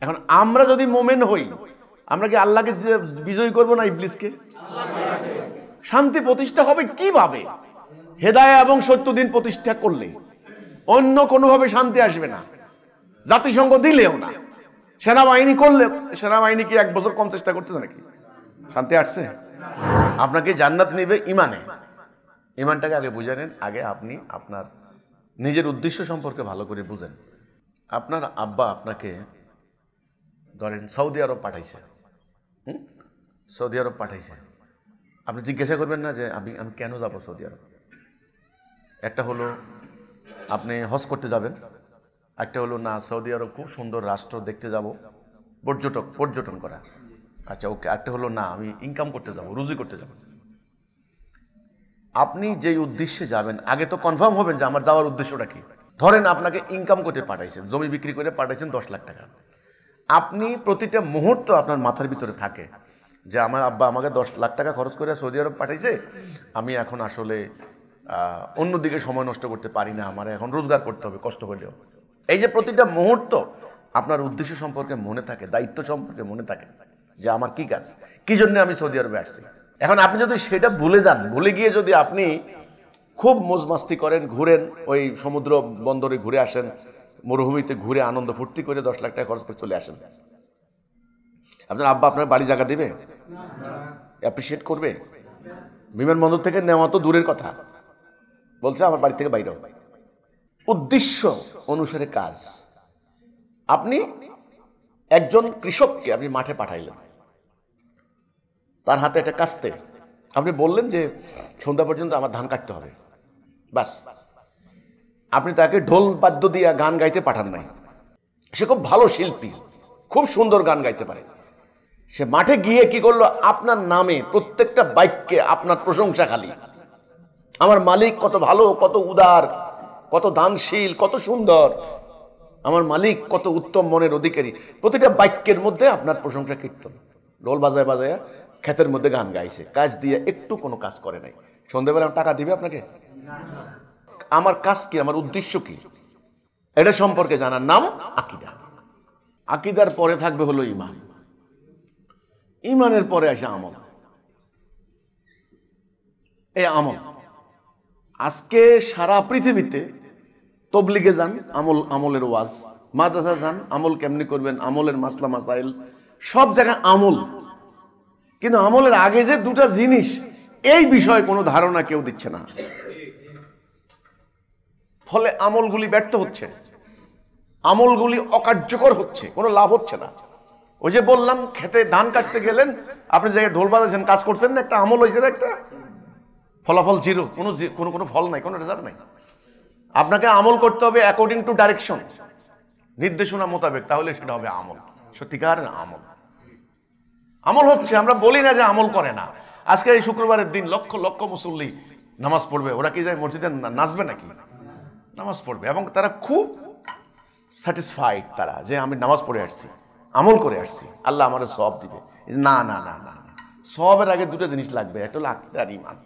এখন আমরা যদি মোমেন হই, আমরা কি আল্লাহকে বিজয়ী করব না ইবলিসকে? শান্তি প্রতিষ্ঠা হবে কিভাবে? হেদায়া এবং সত্য দিন প্রতিষ্ঠা করলে, অন্য কোনোভাবে শান্তি আসবে না। জাতিসংঘ দিলেও না, সেনাবাহিনী করলে, সেনাবাহিনী কি 1 বছর কম চেষ্টা করতেছে নাকি? শান্তি আসছে? আপনাকে জান্নাত নিবে ইমানে। ইমানটাকে আগে বুঝে নেন, আগে আপনি আপনার নিজের উদ্দেশ্য সম্পর্কে ভালো করে বুঝেন। আপনার আব্বা আপনাকে ধরেন সৌদি আরব পাঠাইছে, সৌদি আরব পাঠাইছে, আপনি জিজ্ঞাসা করবেন না যে আমি কেন যাব সৌদি আরব? একটা হলো আপনি হজ করতে যাবেন, একটা হলো না সৌদি আরব খুব সুন্দর রাষ্ট্র, দেখতে যাব, পর্যটন করা। আচ্ছা ওকে। একটা হলো না আমি ইনকাম করতে যাব, রুজি করতে যাব। আপনি যেই উদ্দেশ্যে যাবেন আগে তো কনফার্ম হবেন যে আমার যাওয়ার উদ্দেশ্যটা কি। ধরেন আপনাকে ইনকাম করতে পাঠাইছেন, জমি বিক্রি করে পাঠাইছেন 10 লাখ টাকা। আপনি প্রতিটা মুহূর্ত আপনার মাথার ভিতরে থাকে যে আমার আব্বা আমাকে 10 লাখ টাকা খরচ করে সৌদি আরব পাঠাইছে, আমি এখন আসলে অন্যদিকে সময় নষ্ট করতে পারি না, আমার এখন রোজগার করতে হবে কষ্ট হলেও। এই যে প্রতিটা মুহূর্ত আপনার উদ্দেশ্য সম্পর্কে মনে থাকে, দায়িত্ব সম্পর্কে মনে থাকে যে আমার কি কাজ, কি জন্য আমি সৌদি আরবে আসছি। এখন আপনি যদি সেটা ভুলে যান, ভুলে গিয়ে যদি আপনি খুব মজমাস্তি করেন, ঘুরেন, ওই সমুদ্র বন্দরে ঘুরে আসেন, মরুভূমিতে ঘুরে আনন্দ ফুর্তি করে 10 লাখ টাকা খরচ করে চলে আসেন, আপনার আব্বা আপনার বাড়ি জায়গা দিবে? অ্যাপ্রিসিয়েট করবে? বিমানবন্দর থেকে নেওয়া তো দূরের কথা, বলছে আমার বাড়ি থেকে বাইরে। উদ্দেশ্য অনুসারে কাজ। আপনি একজন কৃষককে আপনি মাঠে পাঠাইলেন, তার হাতে একটা কাস্তে, আপনি বললেন যে সন্ধ্যা পর্যন্ত আমার ধান কাটতে হবে, বাস। আপনি তাকে ঢোল বাদ্য দিয়ে গান গাইতে পাঠান নাই। সে খুব ভালো শিল্পী, খুব সুন্দর গান গাইতে পারে। সে মাঠে গিয়ে কি করলো? আপনার নামে প্রত্যেকটা বাক্যে আপনার প্রশংসা খালি। আমার মালিক কত ভালো, কত উদার, কত দানশীল, কত সুন্দর, আমার মালিক কত উত্তম মনের অধিকারী। প্রতিটা বাক্যের মধ্যে আপনার প্রশংসা কীর্তন। ঢোল বাজায় বাজায় ক্ষেতের মধ্যে গান গাইছে, কাজ দিয়ে একটু কোনো কাজ করে নাই। সন্ধ্যাবেলা টাকা দিবে আপনাকে? আমার কাজ কি, আমার উদ্দেশ্য কি, এটা সম্পর্কে জানার নাম আকীদা। আকীদার পরে থাকবে হলো ঈমান, ঈমানের পরে আসে আমল। এই আমল আজকে সারা পৃথিবীতে তবলিগে যান, আমলের ওয়াজ, মাদ্রাসা যান, আমল কেমনি করবেন, আমলের মাসলা মাসাইল, সব জায়গায় আমল। কিন্তু আমলের আগে যে দুটা জিনিস, এই বিষয়ে কোনো ধারণা কেউ দিচ্ছে না। ফলে আমলগুলি ব্যর্থ হচ্ছে, আমলগুলি অকার্যকর হচ্ছে, কোনো লাভ হচ্ছে না। ওই যে বললাম, খেতে ধান কাটতে গেলেন, আপনি জায়গায় ঢোল বাজাচ্ছেন, কাজ করছেন না, একটা আমল হয়েছে, একটা ফলাফল জিরো, কোনো ফল নাই, কোনো রেজাল্ট নাই। আপনাকে আমল করতে হবে অ্যাকর্ডিং টু ডাইরেকশন, নির্দেশনা মোতাবেক, তাহলে সেটা হবে আমল, সত্যিকার আমল। আমল হচ্ছে, আমরা বলি না যে আমল করে না। আজকে এই শুক্রবারের দিন লক্ষ লক্ষ মুসল্লি নামাজ পড়বে, ওরা কি যায় মসজিদে নাচবে নাকি? নামাজ পড়বে, এবং তারা খুব স্যাটিসফাইড, তারা যে আমি নামাজ পড়ে আসছি, আমল করে আসছি, আল্লাহ আমার সওয়াব দিবে। না না না না, সওয়াবের আগে দুটো জিনিস লাগবে, একটা হলো আকীদা আর ঈমান,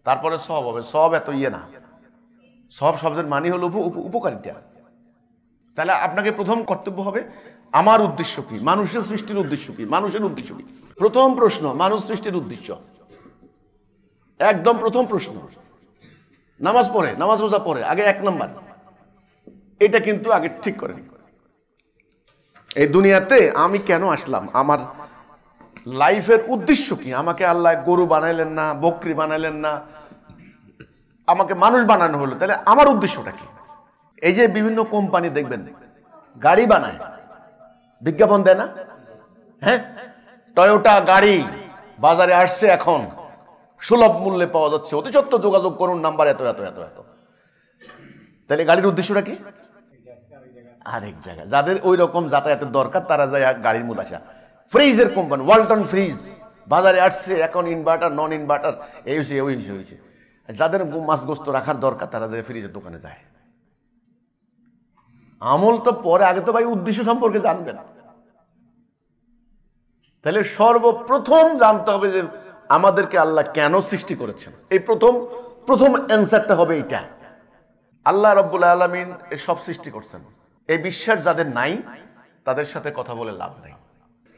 তারপরে সওয়াব হবে। সওয়াব এত ইয়ে না, সব শব্দের মানে হলো উপকারিতা। তাহলে আপনাকে প্রথম কর্তব্য হবে আমার উদ্দেশ্য কি, মানুষের সৃষ্টির উদ্দেশ্য কি, মানুষের উদ্দেশ্য কি। প্রথম প্রশ্ন, মানুষ সৃষ্টির উদ্দেশ্য, একদম প্রথম প্রশ্ন। নামাজ পড়ে, নামাজ রোজা পড়ে, আগে 1 নাম্বার এটা কিন্তু আগে ঠিক করে। এই দুনিয়াতে আমি কেন আসলাম, আমার লাইফের উদ্দেশ্য কি? আমাকে আল্লাহ গরু বানাইলেন না, বকরি বানাইলেন না, আমাকে মানুষ বানানো হলো, তাহলে আমার উদ্দেশ্যটা কি? এই যে বিভিন্ন কোম্পানি দেখবেন গাড়ি বানায়, বিজ্ঞাপন দেয় না? হ্যাঁ, টয়োটা গাড়ি বাজারে আসছে, এখন সুলভ মূল্যে পাওয়া যাচ্ছে, অতি সত্বর যোগাযোগ করুন, নাম্বার এত এত এত এত। তাহলে গাড়ির উদ্দেশ্যটা কি? আরেক জায়গায়। যাদের ওই রকম যাতায়াতের দরকার তারা যায় গাড়ির মূল আসা। ফ্রিজের কোম্পানি ওয়ালটন ফ্রিজ বাজারে আসছে, এখন ইনভার্টার নন ইনভার্টার এই হয়েছে ওই হয়েছে। যাদের মাছ গোস্ত রাখার দরকার তারা যায় ফ্রিজের দোকানে যায়। আমল তো পরে, আগে তো ভাই উদ্দেশ্য সম্পর্কে জানবেন। তাহলে সর্বপ্রথম জানতে হবে যে আমাদেরকে আল্লাহ কেন সৃষ্টি করেছেন। এই প্রথম অ্যান্সারটা হবে এইটা। আল্লাহ রাব্বুল আলামিন সব সৃষ্টি করছেন, এই বিশ্বাস যাদের নাই তাদের সাথে কথা বলে লাভ নাই।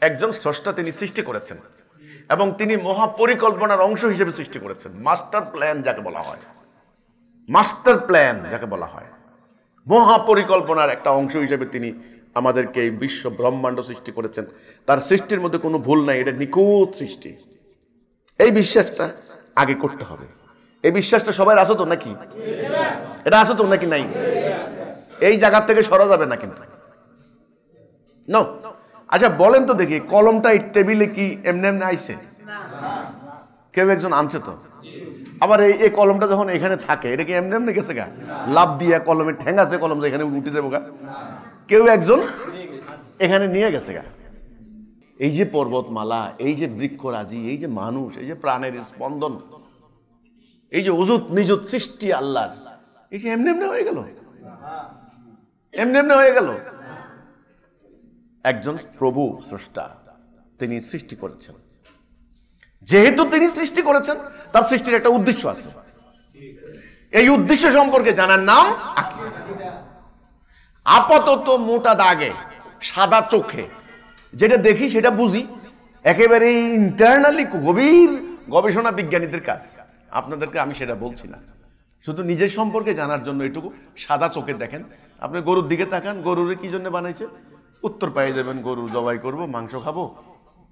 একজন স্রষ্টা, তিনি সৃষ্টি করেছেন এবং তিনি মহাপরিকল্পনার অংশ হিসেবে সৃষ্টি করেছেন। মাস্টার প্ল্যান যাকে বলা হয়, মাস্টার প্ল্যান যাকে বলা হয়, মহাপরিকল্পনার একটা অংশ হিসেবে তিনি আমাদেরকে এই বিশ্ব ব্রহ্মাণ্ড সৃষ্টি করেছেন। তার সৃষ্টির মধ্যে কোনো ভুল নাই, এটা নিখুঁত সৃষ্টি। এই বিশ্বাসটা আগে করতে হবে। এই বিশ্বাসটা সবাই আছে তো নাকি? এটা আছে তো নাকি? নাই। এই জায়গা থেকে সরা যাবে না কিন্তু। নো। আচ্ছা বলেন তো দেখি, কলমটা এই টেবিলে কি এমনি এমনি আইছে? কেউ একজন আনছে তো। আবার এই কলমটা যখন এখানে থাকে, এটা কি এমনি এমনি গেছে গা? লাভ দিয়া কলমের ঠ্যাং আছে, কলম এখানে উঠে যাবো গা? কেউ একজন এখানে নিয়ে গেছে গা। এই যে পর্বতমালা, এই যে বৃক্ষরাজি, এই যে মানুষ, এই যে প্রাণের স্পন্দন, এই যে অযুত নিযুত সৃষ্টি আল্লাহর, এই যে এমনি এমনি হয়ে গেল, এমনি এমনি হয়ে গেল। একজন প্রভু স্রষ্টা, তিনি সৃষ্টি করেছেন। যেহেতু তিনি সৃষ্টি করেছেন, তার সৃষ্টির একটা উদ্দেশ্য আছে। এই উদ্দেশ্য সম্পর্কে জানার নাম আকীদা। আপাতত মোটা দাগে, সাদা চোখে যেটা দেখি সেটা বুঝি, একেবারে ইন্টারনালি গভীর গবেষণা বিজ্ঞানীদের কাজ। আপনাদেরকে আমি সেটা বলছি না, শুধু নিজের সম্পর্কে জানার জন্য এটুকু সাদা চোখে দেখেন। আপনি গরুর দিকে তাকান, গরুর কি জন্য বানাইছে? উত্তর পেয়ে যাবেন, গরু জবাই করব, মাংস খাবো,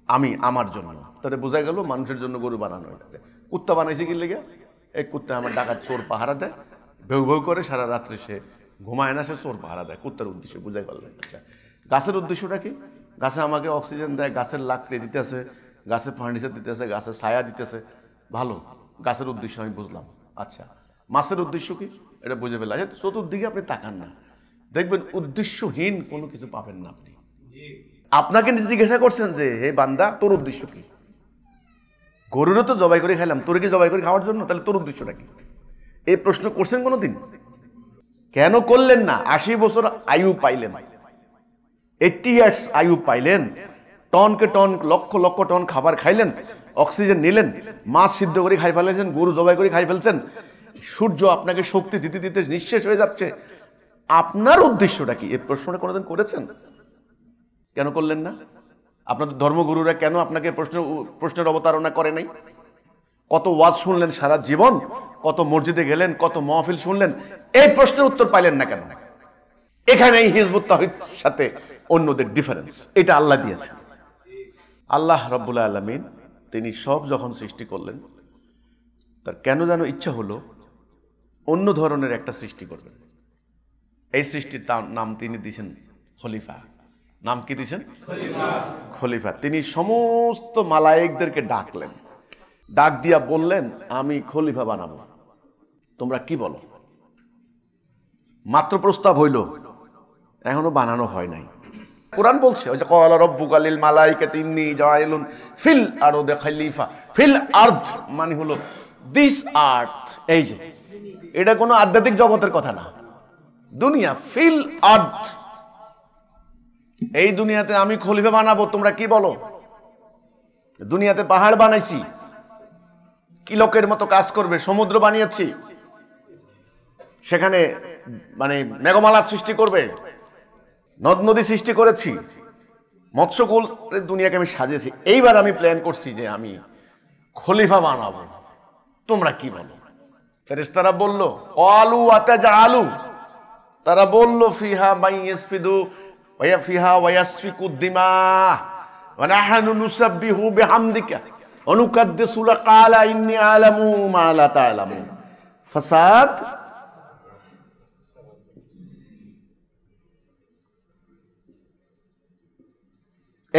আমি আমার জন্য। তাতে বোঝা গেল মানুষের জন্য গরু বানানো হয়েছে। কুত্তা বানাইছে কি লেগে? এই কুত্তা আমার ডাকাত চোর পাহারা দেয়, ভেউ ভেউ করে সারা রাত্রে, সে ঘুমায় না, সে চোর পাহারা দেয়। কুত্তার উদ্দেশ্য বুঝাই পারলেন? আচ্ছা, গাছের উদ্দেশ্যটা কি? গাছে আমাকে অক্সিজেন দেয়, গাছের লাকড়ি দিতেছে, গাছের ফার্নিচার দিতেছে, গাছের ছায়া দিতেছে, ভালো, গাছের উদ্দেশ্য আমি বুঝলাম। আচ্ছা, মাছের উদ্দেশ্য কি? এটা বুঝে ফেলা। চতুর্দিকে আপনি তাকান না, দেখবেন উদ্দেশ্যহীন কোনো কিছু পাবেন না আপনি। আপনাকে জিজ্ঞাসা করছেন যে, হে বান্দা, তোর উদ্দেশ্য কি? গরুরও তো জবাই করে খাইলাম, তোর কি জবাই করে খাওয়ার জন্য? তাহলে তোর উদ্দেশ্যটা কি? এই প্রশ্ন করছেন কোনোদিন? কেন করলেন না? 80 বছর আয়ু পাইলেন, 80 ইয়ার্স আয়ু পাইলেন, টনকে টন, লক্ষ লক্ষ টন খাবার খাইলেন, অক্সিজেন নিলেন, মাছ সিদ্ধ করে খাই ফেলেছেন, গরু জবাই করে খাই ফেলছেন, সূর্য আপনাকে শক্তি দিতে দিতে নিঃশেষ হয়ে যাচ্ছে। আপনার উদ্দেশ্যটা কি? এই প্রশ্নটা কোনোদিন করেছেন? কেন করলেন না? আপনাদের ধর্মগুরুরা কেন আপনাকে প্রশ্নের অবতারণা করে নাই? কত ওয়াজ শুনলেন সারা জীবন, কত মসজিদে গেলেন, কত মাহফিল শুনলেন, এই প্রশ্নের উত্তর পাইলেন না কেন? এখানেই হিজবুত তাওহীদ সাথে অন্যদের ডিফারেন্স, এটা আল্লাহ দিয়েছেন। আল্লাহ রাব্বুল আলামিন তিনি সব যখন সৃষ্টি করলেন, তার কেন যেন ইচ্ছা হলো অন্য ধরনের একটা সৃষ্টি করবেন। এই সৃষ্টির নাম তিনি দিয়েছেন খলিফা। নাম কি দিয়েছেন? খলিফা। তিনি সমস্ত মালায়েকদেরকে ডাকলেন, ডাক দিয়া বললেন, আমি খলিফা বানাবো, তোমরা কি বলো? মাত্র প্রস্তাব হইল, এখনো বানানো হয় নাই। কোরআন বলছে, ওই যে ক্বালা রাব্বুকা লিল মালাইকাতি ইন্নী জাইলুন ফিল আরদি খলিফা। ফিল আরদ মানে হলো দিস আর্থ, এই যে, এটা কোনো আধ্যাত্মিক জগতের কথা না, দুনিয়া। ফিল আরদ, এই দুনিয়াতে আমি খলিফা বানাবো, তোমরা কি বলো? দুনিয়াতে পাহাড় বানাইছি, কি লোকের মতো কাজ করবে? সমুদ্র বানিয়েছি, সেখানে মানে মেঘমালা সৃষ্টি করবে, নদ নদী সৃষ্টি করেছি, মৎস্যকুল দুনিয়াকে আমি সাজিয়েছি। এইবার আমি প্ল্যান করছি যে আমি খলিফা বানাবো, তোমরা কি বলো? ফেরেশতারা বলল, ক্বালু আতাজআলু, তারা বলল, ফিহা মাইয়াসফিদু ওয়া ফিহা ওয়াসফিকু দিমা ওয়া নাহনু নুসাব্বিহু বিহামদিকা ওয়া নুকাদ্দিসু লাকা ক্বালা ইন্নী আ'লামু মা লা তা'লামুন। ফাসাদ,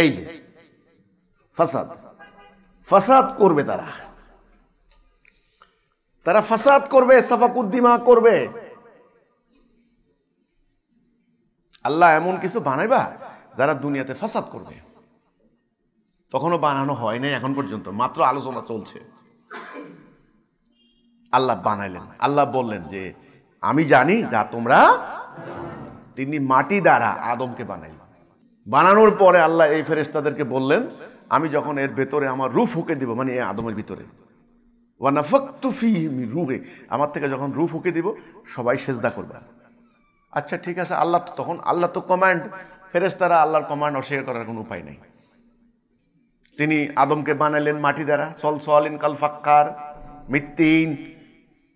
এই যে ফাসাদ, ফাসাদ করবে তারা, তারা ফাসাদ করবে, সাফাকুদ্দিমা করবে। আল্লাহ এমন কিছু বানাইবা যারা দুনিয়াতে ফাসাদ করবে। তখনও বানানো হয় নাই এখন পর্যন্ত, মাত্র আলোচনা চলছে। আল্লাহ বানাইলেন, আল্লাহ বললেন যে আমি জানি যা তোমরা। তিনি মাটি দ্বারা আদমকে বানাইলেন। বানানোর পরে আল্লাহ এই ফেরেশতাদেরকে বললেন, আমি যখন এর ভেতরে আমার রূহ ফুঁকে দিব, মানে এই আদমের ভিতরে, ওয়া নাফাখতু ফীহি মিন রূহি, আমার থেকে যখন রূহ ফুঁকে দিব, সবাই সেজদা করবে। আচ্ছা ঠিক আছে, আল্লাহ তো তখন, আল্লাহ তো কমান্ড ফেরেশতারা আল্লাহর কমান্ড অস্বীকার করার কোনো উপায় নেই। তিনি আদমকে বানাইলেন মাটি দ্বারা, সলসলিন কাল ফাক্কার, মৃত্তিন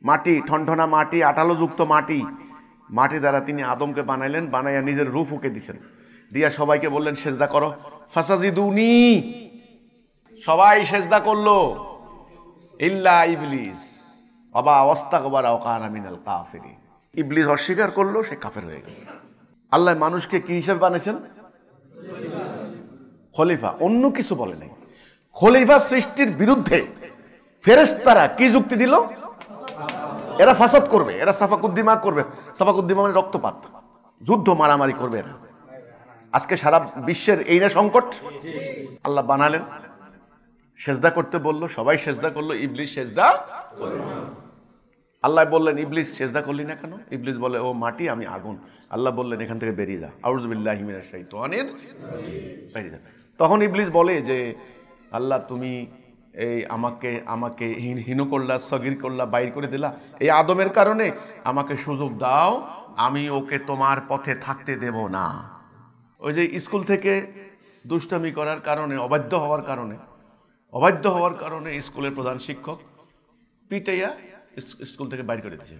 মাটি, ঠনঠনা মাটি, আঠালোযুক্ত মাটি, মাটি দ্বারা তিনি আদমকে বানাইলেন, বানাইয়া নিজের রূহ ফুঁকে দিছেন, দিয়া সবাইকে বললেন সেজদা করো, ফাসাজিদুনি, সবাই সেজদা করলো, ইল্লা ইবলিস বাবা ওয়াস্তাকবারা ওয়া কানা মিনাল কাফিরিন, ইবলিস অস্বীকার করলো, সে কাফের হয়ে গেল। আল্লাহ মানুষকে কি হিসেবে বানিয়েছেন? খলিফা, অন্য কিছু বলে নাই। খলিফা সৃষ্টির বিরুদ্ধে ফেরেশতারা কি যুক্তি দিল? এরা ফাসাদ করবে, এরা সাফাকুদ্দিমা করবে। সাফাকুদ্দিমা মানে রক্তপাত, যুদ্ধ, মারামারি করবে এরা। আজকে সারা বিশ্বের এই না সংকট। আল্লাহ বানালেন, সেজদা করতে বললো, সবাই সেজদা করলো, ইবলিস সেজদা করলো। আল্লাহ বললেন ইবলিস সেজদা করলি না কেন? ইবলিস বলে ও মাটি, আমি আগুন। আল্লাহ বললেন এখান থেকে বেরিয়ে যা, আউযু বিল্লাহি মিনাশ শাইতানির বেরিয়ে যা। তখন ইবলিস বলে যে আল্লাহ তুমি এই আমাকে হীন করলা, সগীর করলা, বাইর করে দিলা এই আদমের কারণে, আমাকে সুযোগ দাও, আমি ওকে তোমার পথে থাকতে দেব না। ওই যে স্কুল থেকে দুষ্টামি করার কারণে, অবাধ্য হওয়ার কারণে স্কুলের প্রধান শিক্ষক পিটাইয়া স্কুল থেকে বাইর করে দিয়েছে।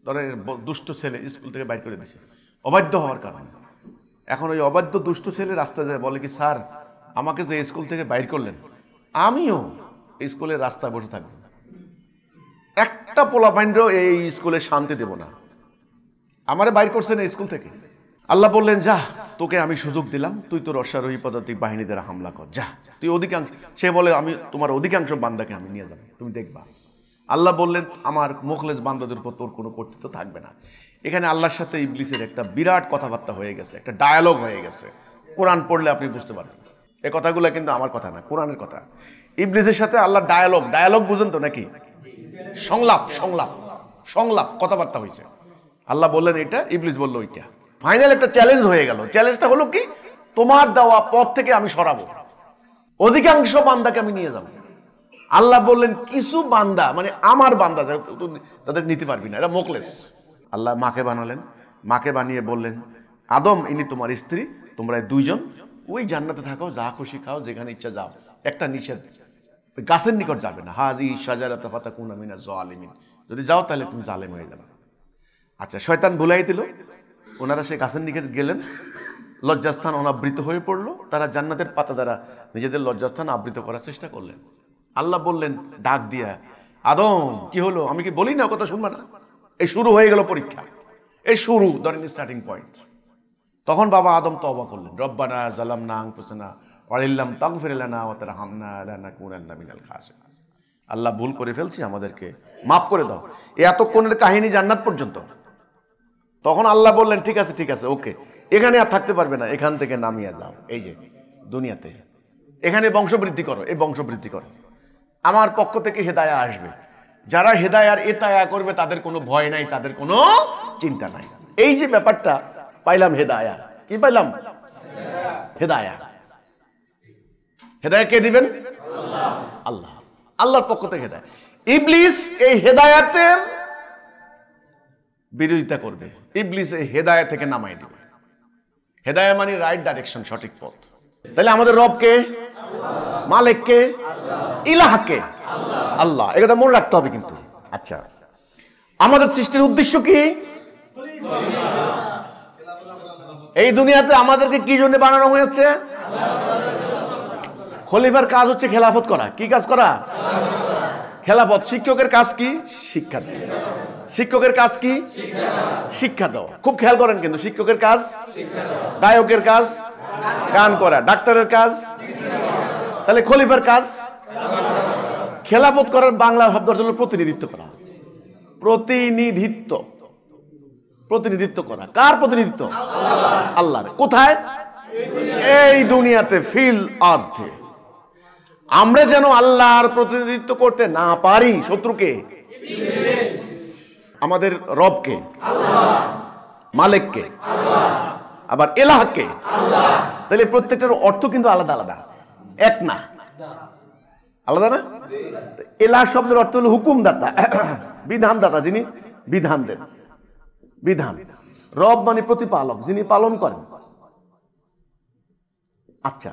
ধরেন দুষ্ট ছেলে স্কুল থেকে বাইর করে দিয়েছে অবাধ্য হওয়ার কারণে। এখন ওই অবাধ্য দুষ্ট ছেলে রাস্তায় যায়, বলে কি স্যার আমাকে যে স্কুল থেকে বাইর করলেন, আমিও স্কুলের রাস্তায় বসে থাকবো, একটা পোলাপাইন্ডও এই স্কুলে শান্তি দেব না, আমারে বাইর করছেন এই স্কুল থেকে। আল্লাহ বললেন যা, তোকে আমি সুযোগ দিলাম, তুই তোর অশ্বারোহী পদাতিক বাহিনী দ্বারা হামলা কর, যা তুই অধিকাংশ। সে বলে আমি তোমার অধিকাংশ বান্দাকে আমি নিয়ে যাবো, তুমি দেখবা। আল্লাহ বললেন আমার মুখলেস বান্দাদের উপর তোর কোনো কর্তৃত্ব থাকবে না। এখানে আল্লাহর সাথে ইবলিসের একটা বিরাট কথাবার্তা হয়ে গেছে, একটা ডায়ালগ হয়ে গেছে। কোরআন পড়লে আপনি বুঝতে পারবেন এই কথাগুলো কিন্তু আমার কথা না, কোরআনের কথা। ইবলিসের সাথে আল্লাহ ডায়ালগ বুঝেন তো নাকি? সংলাপ কথাবার্তা হয়েছে। আল্লাহ বললেন এটা, ইবলিস বলল ওইটা। ফাইনাল একটা চ্যালেঞ্জ হয়ে গেল। চ্যালেঞ্জটা হলো কি, তোমার দেওয়া পথ থেকে আমি সরাবো, অধিকাংশ বান্দাকে আমি নিয়ে যাবো। আল্লাহ বললেন কিছু বান্দা, মানে আমার বান্দা, তাদের নিতে পারবি না, এরা মুখলেস। আল্লাহ মাকে বানালেন, মাকে বানিয়ে বললেন আদম ইনি তোমার স্ত্রী, তোমরা দুইজন ওই জান্নাতে থাকো, যা খুশি খাও, যেখানে ইচ্ছা যাও। একটা নিষেধ, ওই গাছের নিকট যাবে না, হাজি শাজারাতা ফাতাকুনা মিনাজ জালিমিন, যদি যাও তাহলে তুমি জালেম হয়ে যাবে। আচ্ছা, শয়তান ভুলাই দিল, ওনারা সে গাছের নিকট গেলেন, লজ্জাস্থান অনাবৃত হয়ে পড়লো, তারা জান্নাতের পাতা দ্বারা নিজেদের লজ্জাস্থান আবৃত করার চেষ্টা করলেন। আল্লাহ বললেন ডাক দিয়া, আদম কি হলো, আমি কি বলি না কথা শুনবা না? এই শুরু হয়ে গেল পরীক্ষা, এই শুরু, ধরেন স্টার্টিং পয়েন্ট। তখন বাবা আদম তওবা করলেন, রব্বানা যালামনা আনফুসানা ওয়া ইল্লাম তাগফির লানা ওয়া তারহামনা লানাকুনান্না মিনাল খাসিরিন। আল্লাহ ভুল করে ফেলছি, আমাদেরকে মাফ করে দাও। এতক্ষণের কাহিনী জান্নাত পর্যন্ত। তখন আল্লাহ বললেন ঠিক আছে ওকে, এখানে আর থাকতে পারবে না, এখান থেকে নামিয়ে যাও, এই যে দুনিয়াতে, এখানে বংশবৃদ্ধি করো, এই বংশবৃদ্ধি করো, আমার পক্ষ থেকে হেদায়া আসবে। যারা হেদায়ার এতায়া করবে তাদের কোনো ভয় নাই, তাদের কোনো চিন্তা নাই। এই যে ব্যাপারটা পাইলাম, হেদায়া কি পাইলাম? হেদায়া। হেদায়া কে দিবেন? আল্লাহ। আল্লাহর পক্ষ থেকে হেদায়া। ইবলিস এই হেদায়াতের বিরোধিতা করবে, ইবলিস এই হেদায়া থেকে নামাই দিবে। হেদায়া মানে রাইট ডাইরেকশন, সঠিক পথ। তাহলে আমাদের রব কে? মালিক কে? ইলাহ কে? আল্লাহ। এই কথা মনে রাখতে হবে কিন্তু। আচ্ছা, আমাদের সৃষ্টির উদ্দেশ্য কি? এই দুনিয়াতে আমাদেরকে কি জন্য বানানো হয়েছে? খলিফার কাজ হচ্ছে খেলাফত করা। কি কাজ করা? খেলাফত। শিক্ষকের কাজ কি? শিক্ষা দেওয়া। শিক্ষকের কাজ কি? শিক্ষা দেওয়া। খুব খেয়াল করেন কিন্তু, শিক্ষকের কাজ, গায়কের কাজ গান করা, ডাক্তারের কাজ, তাহলে খলিফার কাজ খেলাফত করার বাংলা শব্দ হলো প্রতিনিধিত্ব করা। প্রতিনিধিত্ব করা। কার প্রতিনিধিত্ব? আল্লাহর। কোথায়? এই দুনিয়াতে, ফিল আর্থে। আমরা যেন আল্লাহর প্রতিনিধিত্ব করতে না পারি শত্রুকে, আমাদের রবকে, মালিককে, আবার এলাহকে। তাহলে প্রত্যেকটার অর্থ কিন্তু আলাদা আলাদা, এক না, আলাদা না। এলাহ শব্দের অর্থ হলো হুকুমদাতা, বিধানদাতা, যিনি বিধান দেন, বিধান। রব মানে প্রতিপালক, যিনি পালন করেন। আচ্ছা,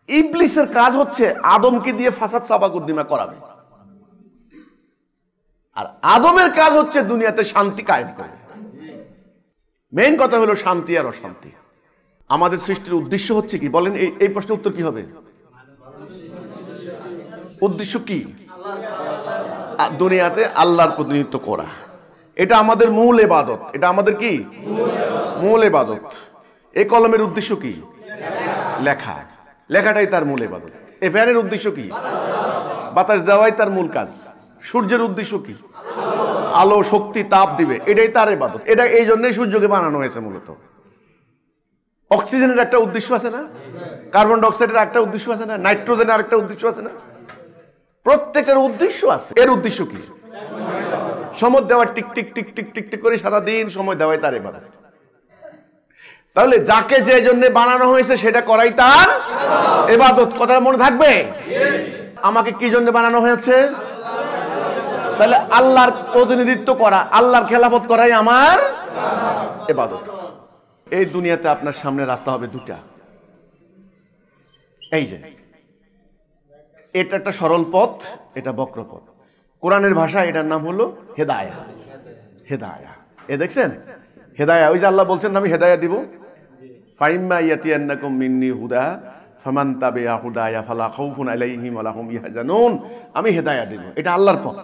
ইবলিসের কাজ হচ্ছে আদমকে দিয়ে ফাসাদ সাবাকুদ্দিমা করাবে, আর আদমের কাজ হচ্ছে দুনিয়াতে শান্তি কায়েম করবে। মেইন কথা হলো শান্তি আর অশান্তি। আমাদের সৃষ্টির উদ্দেশ্য হচ্ছে কি বলেন? এই প্রশ্নের উত্তর কি হবে? উদ্দেশ্য কি? দুনিয়াতে আল্লাহর প্রতিনিধিত্ব করা। এটা আমাদের মূল ইবাদত। এটা আমাদের কি মূল ইবাদত। এই কলমের উদ্দেশ্য কি? লেখা। লেখাটাই তার মূল ইবাদত। এই ফ্যানের উদ্দেশ্য কি? বাতাস দেওয়াই তার মূল কাজ। সূর্যের উদ্দেশ্য কি? আলো, শক্তি, তাপ দিবে, এটাই তার ইবাদত। এটা এই জন্যই সূর্যকে বানানো হয়েছে মূলত। অক্সিজেনের একটা উদ্দেশ্য আছে না? কার্বন ডাই অক্সাইডের একটা উদ্দেশ্য আছে না? নাইট্রোজেনের আরেকটা উদ্দেশ্য আছে না? প্রত্যেকটার উদ্দেশ্য আছে। এর উদ্দেশ্য কি? সময় দেওয়া, tick tick tick tick tick tick করে সারাদিন সময় দেওয়াই তার ইবাদত। তাহলে যাকে যে জন্য বানানো হয়েছে সেটা করাই তার ইবাদত। কথাটা মনে থাকবে। আমাকে কি জন্য বানানো হয়েছে? তাহলে আল্লাহর প্রতিনিধিত্ব করা, আল্লাহর খেলাফত করাই আমার ইবাদত। এই দুনিয়াতে আপনার সামনে রাস্তা হবে দুটা। এই যে এটা একটা সরল পথ, এটা বক্র পথ। কোরআনের ভাষা এটার নাম হলো হেদায়া। হেদায়া, এ দেখছেন হেদায়া? ওই যে আল্লাহ বলছেন আমি হেদায়া দিব, ফাইম্মা ইয়াতিয়ান্নাকুম মিন্নি হুদা ফামান তাবিআ হুদায়া ফালা খাউফুন আলাইহিম ওয়ালা হুম ইয়াহজানুন। আমি হেদায়া দিব, এটা আল্লাহর পথ।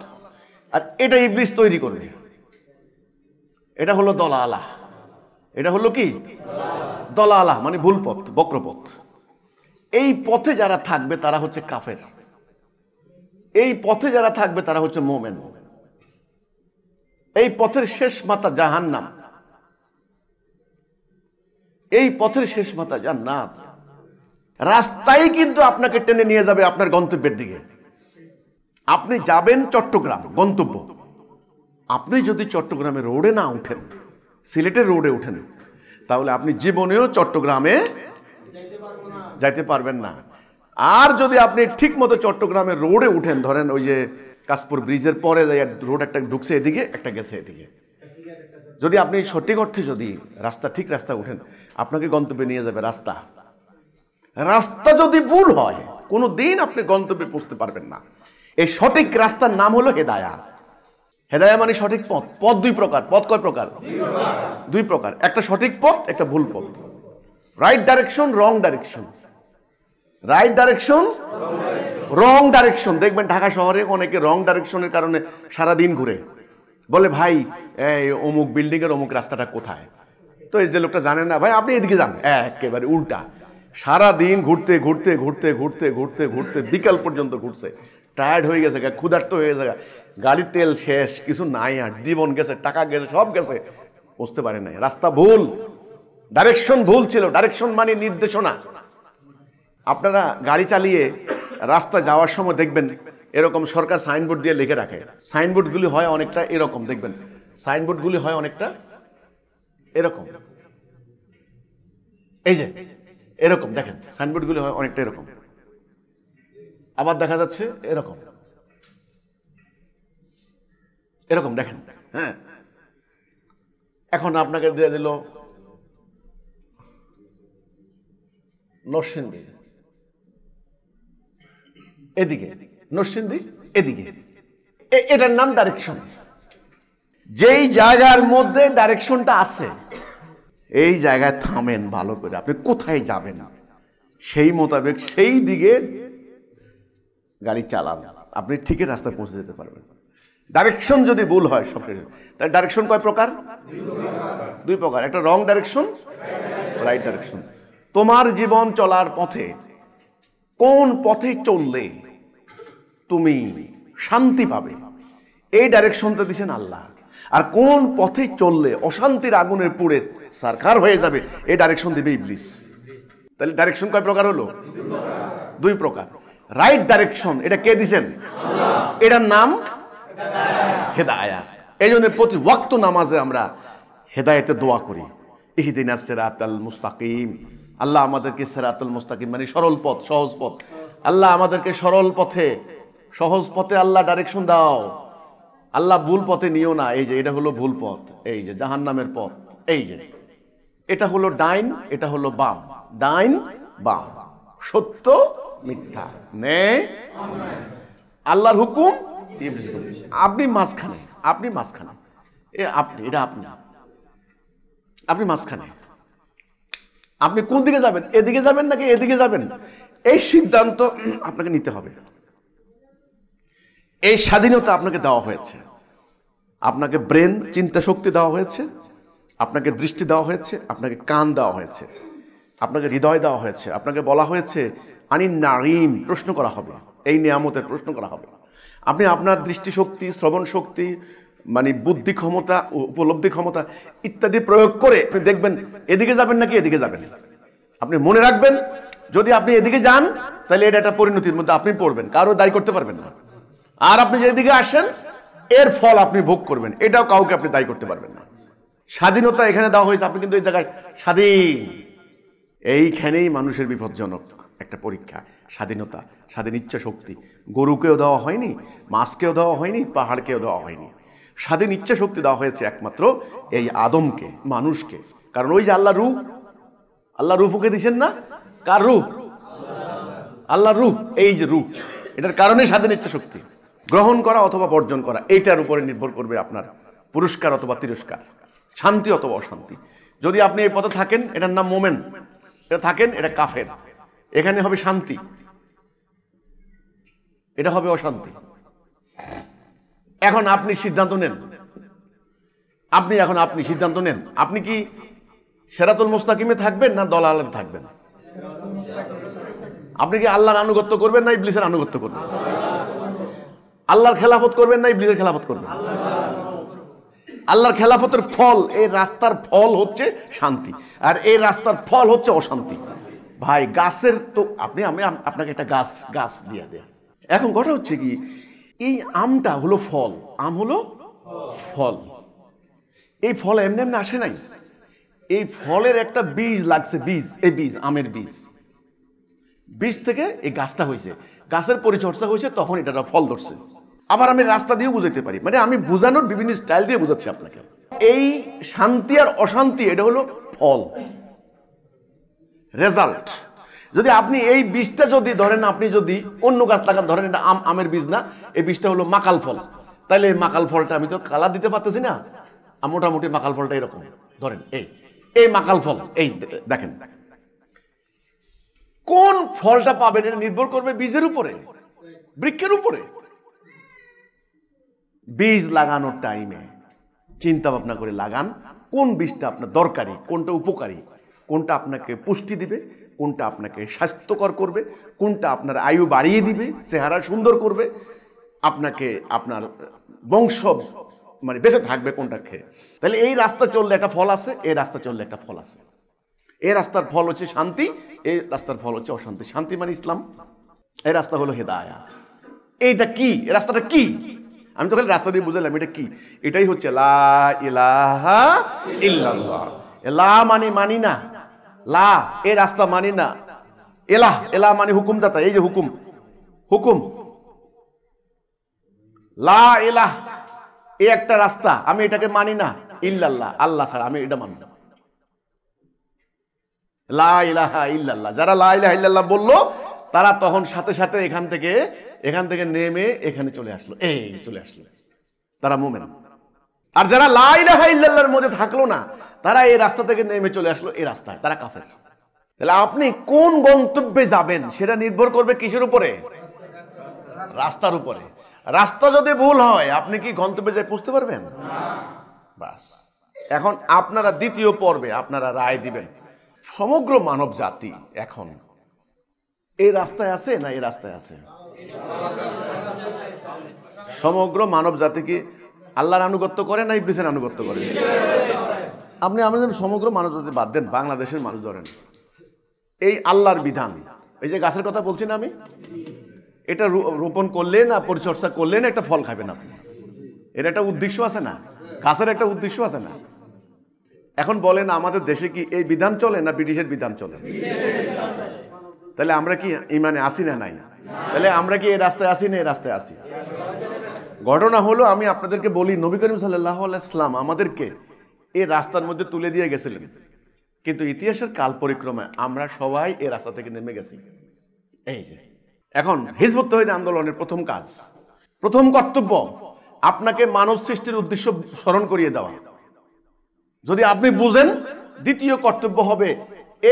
আর এটা ইবলিস তৈরি করবে। এটা হলো দলালা। এটা হলো কি? দলালা মানে ভুল পথ, বক্র পথ। এই পথে যারা থাকবে তারা হচ্ছে কাফের। এই পথে যারা থাকবে তারা হচ্ছে মুমিন। এই পথের শেষ মাথা জাহান্নাম, এই পথের শেষ মাথা জান্নাত। রাস্তাই কিন্তু আপনাকে টেনে নিয়ে যাবে আপনার গন্তব্যের দিকে। আপনি যাবেন চট্টগ্রাম, গন্তব্য। আপনি যদি চট্টগ্রামের রোডে না উঠেন, সিলেটের রোডে উঠেন, তাহলে আপনি জীবনেও চট্টগ্রামে যাইতে পারবেন না। আর যদি আপনি ঠিক মতো চট্টগ্রামের রোডে উঠেন, ধরেন ওই যে কাশপুর ব্রিজের পরে রোড একটা ঢুকছে এদিকে, একটা গেছে এদিকে, যদি আপনি সঠিক অর্থে যদি রাস্তা, ঠিক রাস্তা উঠেন, আপনাকে গন্তব্যে নিয়ে যাবে রাস্তা। রাস্তা যদি ভুল হয়, কোনো দিন আপনি গন্তব্যে পৌঁছতে পারবেন না। এই সঠিক রাস্তার নাম হলো হেদায়া। হেদায়া মানে সঠিক পথ। পথ দুই প্রকার। পথ কয় প্রকার? দুই প্রকার। একটা সঠিক পথ, একটা ভুল পথ। রাইট ডাইরেকশন, রং ডাইরেকশন। রাইট ডাইরেকশন, রং ডাইরেকশন। দেখবেন ঢাকা শহরে অনেকে রং ডাইরেকশনের কারণে সারাদিন ঘুরে, বলে ভাই এই অমুক বিল্ডিং এর অমুক রাস্তাটা কোথায়? তো এই যে লোকটা জানে না, ভাই আপনি এদিকে যান, একেবারে উল্টা। সারাদিন ঘুরতে ঘুরতে ঘুরতে ঘুরতে ঘুরতে ঘুরতে বিকাল পর্যন্ত ঘুরছে, টায়ার্ড হয়ে গেছে, ক্ষুধার্ত হয়ে গেছে, গাড়ির তেল শেষ, কিছু নাই, আর জীবন গেছে, টাকা গেছে, সব গেছে, বুঝতে পারে নাই। রাস্তা ভুল, ডাইরেকশন ভুল ছিল। ডাইরেকশন মানে নির্দেশনা। আপনারা গাড়ি চালিয়ে রাস্তা যাওয়ার সময় দেখবেন এরকম সরকার সাইনবোর্ড দিয়ে লিখে রাখে। সাইনবোর্ডগুলি হয় অনেকটা এরকম, দেখবেন সাইনবোর্ডগুলি হয় অনেকটা এরকম। এই যে এরকম দেখেন, সাইনবোর্ডগুলি হয় অনেকটা এরকম। আবার দেখা যাচ্ছে এরকম, এরকম দেখেন। হ্যাঁ, এখন আপনাকে দিয়ে দিল নরসিংদী এদিকে, নরসিংদী এদিকে, এটার নাম ডাইরেকশন। যেই জায়গার মধ্যে ডাইরেকশনটা আছে, এই জায়গায় থামেন ভালো করে, আপনি কোথায় যাবেন সেই মোতাবেক সেই দিকে গাড়ি চালান, আপনি ঠিকই রাস্তায় পৌঁছে যেতে পারবেন। ডাইরেকশন যদি ভুল হয় সব শেষ। তাহলে ডাইরেকশন কয় প্রকার? দুই প্রকার। একটা রং ডাইরেকশন, রাইট ডাইরেকশন। তোমার জীবন চলার পথে কোন পথে চললে তুমি শান্তি পাবে, এই ডাইরেকশনটা দিয়েছেন আল্লাহ। আর কোন পথে চললে অশান্তির আগুনের পুড়ে সারকার হয়ে যাবে, এই ডাইরেকশন দিবে ইবলিস। তাহলে ডাইরেকশন কয় প্রকার হলো? দুই প্রকার। রাইট ডাইরেকশন এটা কে দিয়েছেন? এটার নাম হেদায়া। এই জন্য প্রতি ওয়াক্ত নামাজে আমরা হেদায়েতে দোয়া করি, ইহদিনাস সিরাতাল মুস্তাকিম। আল্লাহ আমাদেরকে সিরাতুল মুস্তাকিম মানে সরল পথ, সহজ পথ। আল্লাহ আমাদেরকে সরল পথে, সহজ পথে আল্লাহ ডাইরেকশন দাও। আল্লাহ ভুল পথে নিও না। এই যে এটা হলো ভুল পথ, এই যে জাহান্নামের পথ। এই যে এটা হলো ডাইন, এটা হলো বাম। ডাইন বাম, সত্য মিথ্যা, ন্যায়, আল্লাহর হুকুম, আপনি মাঝখানে, আপনি মাঝখানে, এটা আপনি মাঝখানে। আপনি কোন দিকে যাবেন, এদিকে যাবেন নাকি এদিকে যাবেন, এই সিদ্ধান্ত আপনাকে নিতে হবে। এই স্বাধীনতা আপনাকে দেওয়া হয়েছে। আপনাকে ব্রেন, চিন্তা শক্তি দেওয়া হয়েছে, আপনাকে দৃষ্টি দেওয়া হয়েছে, আপনাকে কান দেওয়া হয়েছে, আপনাকে হৃদয় দেওয়া হয়েছে। আপনাকে বলা হয়েছে আনিন নাঈম, প্রশ্ন করা হবে, এই নিয়ামতের প্রশ্ন করা হবে। আপনি আপনার দৃষ্টিশক্তি, শ্রবণ শক্তি, মানে বুদ্ধি ক্ষমতা, উপলব্ধি ক্ষমতা ইত্যাদি প্রয়োগ করে আপনি দেখবেন এদিকে যাবেন নাকি এদিকে যাবেন। আপনি মনে রাখবেন, যদি আপনি এদিকে যান তাহলে এটা একটা পরিণতির মধ্যে আপনি পড়বেন, কারো দায়ী করতে পারবেন না। আর আপনি যেদিকে আসেন এর ফল আপনি ভোগ করবেন, এটাও কাউকে আপনি দায়ী করতে পারবেন না। স্বাধীনতা এখানে দেওয়া হয়েছে, আপনি কিন্তু এই জায়গায় স্বাধীন। এইখানেই মানুষের বিপজ্জনক একটা পরীক্ষা, স্বাধীনতা, স্বাধীন ইচ্ছা শক্তি। গরুকেও দেওয়া হয়নি, মাছকেও দেওয়া হয়নি, পাহাড়কেও দেওয়া হয়নি। স্বাধীন ইচ্ছা শক্তি দেওয়া হয়েছে একমাত্র এই আদমকে, মানুষকে। কারণ ওই যে আল্লাহ রূহ ওকে দিচ্ছেন না, কার রূহ? আল্লাহ রূহ। এই যে রূহ, এটার কারণে স্বাধীন ইচ্ছা শক্তি। গ্রহণ করা অথবা বর্জন করা, এইটার উপরে নির্ভর করবে আপনার পুরস্কার অথবা তিরস্কার, শান্তি অথবা অশান্তি। যদি আপনি এই পথে থাকেন, এটার নাম মোমেন, এটা থাকেন, এটা কাফের, এখানে হবে শান্তি, এটা হবে অশান্তি। এখন আপনি সিদ্ধান্ত নেন, আপনি সিদ্ধান্ত নেন, আপনি কি সিরাতুল মুস্তাকিমে থাকবেন না দলালে থাকবেন? আপনি কি আল্লাহর আনুগত্য করবেন না ইবলিসের আনুগত্য করবেন? আল্লাহর খেলাফত করবেন না ইবলিসের খেলাফত করবেন? আল্লাহর খেলাফতের ফল, এই রাস্তার ফল হচ্ছে শান্তি, আর এই রাস্তার ফল হচ্ছে অশান্তি। ভাই গাছের তো আমি আপনাকে একটা গাছ দিয়ে দেয়। এখন কথা হচ্ছে কি, এই আমটা হলো ফল, আম হলো ফল। এই ফল এমনি এমনি আসে নাই, এই ফলের একটা বীজ লাগছে, এই বীজ আমের বীজ থেকে এই গাছটা হয়েছে, গাছের পরিচর্যা হয়েছে, তখন এটা ফল ধরছে। আবার আমি রাস্তা দিয়েও বুঝাইতে পারি, মানে আমি বুঝানোর বিভিন্ন স্টাইল দিয়ে বুঝাচ্ছি আপনাকে। এই শান্তি আর অশান্তি, এটা হলো ফল, রেজাল্ট। যদি আপনি এই বীজটা যদি ধরেন, আপনি যদি অন্য গাছ লাগান, ধরেন এটা আমের বীজ না, এই বীজটা হলো মাকাল ফল, তাহলে এই মাকাল ফলটা আমি তো কালার দিতে পারতেছি না, মোটামুটি মাকাল ফলটা এরকম ধরেন, এই মাকাল ফল, এই দেখেন। কোন ফলটা পাবেন এটা নির্ভর করবে বীজের উপরে, বৃক্ষের উপরে। বীজ লাগানোর টাইমে চিন্তা ভাবনা করে লাগান, কোন বীজটা আপনার দরকারি, কোনটা উপকারী, কোনটা আপনাকে পুষ্টি দিবে, কোনটা আপনাকে স্বাস্থ্যকর করবে, কোনটা আপনার আয়ু বাড়িয়ে দিবে, চেহারা সুন্দর করবে, আপনাকে আপনার বংশ মানে বেঁচে থাকবে কোনটা খেয়ে। তাহলে এই রাস্তা চললে একটা ফল আছে, এই রাস্তা চললে একটা ফল আছে। এই রাস্তার ফল হচ্ছে শান্তি, এই রাস্তার ফল হচ্ছে অশান্তি। শান্তি মানে ইসলাম, এই রাস্তা হলো হেদায়া। এইটা কি, এই রাস্তাটা কি? আমি তো খালি রাস্তা দিয়ে বুঝালাম, এটা কি? এটাই হচ্ছে লা ইলাহা ইল্লাল্লাহ। লা মানে মানি না, লা এই রাস্তা মানি না, এলাহ মানে হুকুমদাতা, এই যে হুকুম, লা ইলাহ এই একটা রাস্তা, আমি এটাকে মানি না, ইল্লাল্লাহ আল্লাহ ছাড়া আমি এটা মানি না। লা ইলাহা ইল্লাল্লাহ, যারা লা ইলাহা ইল্লাল্লাহ বললো, তারা তখন সাথে সাথে এখান থেকে নেমে এখানে চলে আসলো, তারা মুমিন। আর যারা লা ইলাহা ইল্লাল্লাহর মধ্যে থাকলো না, তারা এই রাস্তা থেকে নেমে চলে আসলো এই রাস্তায়, তারা কাফের। তাহলে আপনি কোন গন্তব্যে যাবেন সেটা নির্ভর করবে কিসের উপরে? রাস্তার উপরে। রাস্তা যদি ভুল হয়, আপনি কি গন্তব্যে যাই পৌঁছতে পারবেন? বাস। এখন আপনারা দ্বিতীয় পর্বে আপনারা রায় দিবেন, সমগ্র মানব জাতি এখন এই রাস্তায় আছে না এই রাস্তায় আছে? সমগ্র মানব জাতি কি আল্লাহর আনুগত্য করে না ইবলিসের আনুগত্য করে? আপনি আমাদের সমগ্র মানব জাতি বাদ দেন, বাংলাদেশের মানুষ ধরেন, এই আল্লাহর বিধান, এই যে গাছের কথা বলছি না আমি, এটা রোপণ করলেন না পরিচর্যা করলেন একটা ফল খাবেন আপনি, এর একটা উদ্দেশ্য আছে না? গাছের একটা উদ্দেশ্য আছে না? এখন বলেন আমাদের দেশে কি এই বিধান চলে না ব্রিটিশের বিধান চলে? তাহলে আমরা কি ইমানে আসি না নাই? তাহলে আমরা কি এই রাস্তায় আসি না এই রাস্তায় আসি? ঘটনা হলো, আমি আপনাদেরকে বলি, নবী করিম সাল্লাল্লাহু আলাইহি ওয়াসাল্লাম আমাদেরকে এই রাস্তার মধ্যে তুলে দিয়ে গেছিলেন। কিন্তু ইতিহাসের কাল পরিক্রমায় আমরা সবাই এই রাস্তা থেকে নেমে গেছি। এই যে এখন হিজবুত তাওহীদ আন্দোলনের প্রথম কাজ, প্রথম কর্তব্য আপনাকে মানব সৃষ্টির উদ্দেশ্য স্মরণ করিয়ে দেওয়া। যদি আপনি বুঝেন, দ্বিতীয় কর্তব্য হবে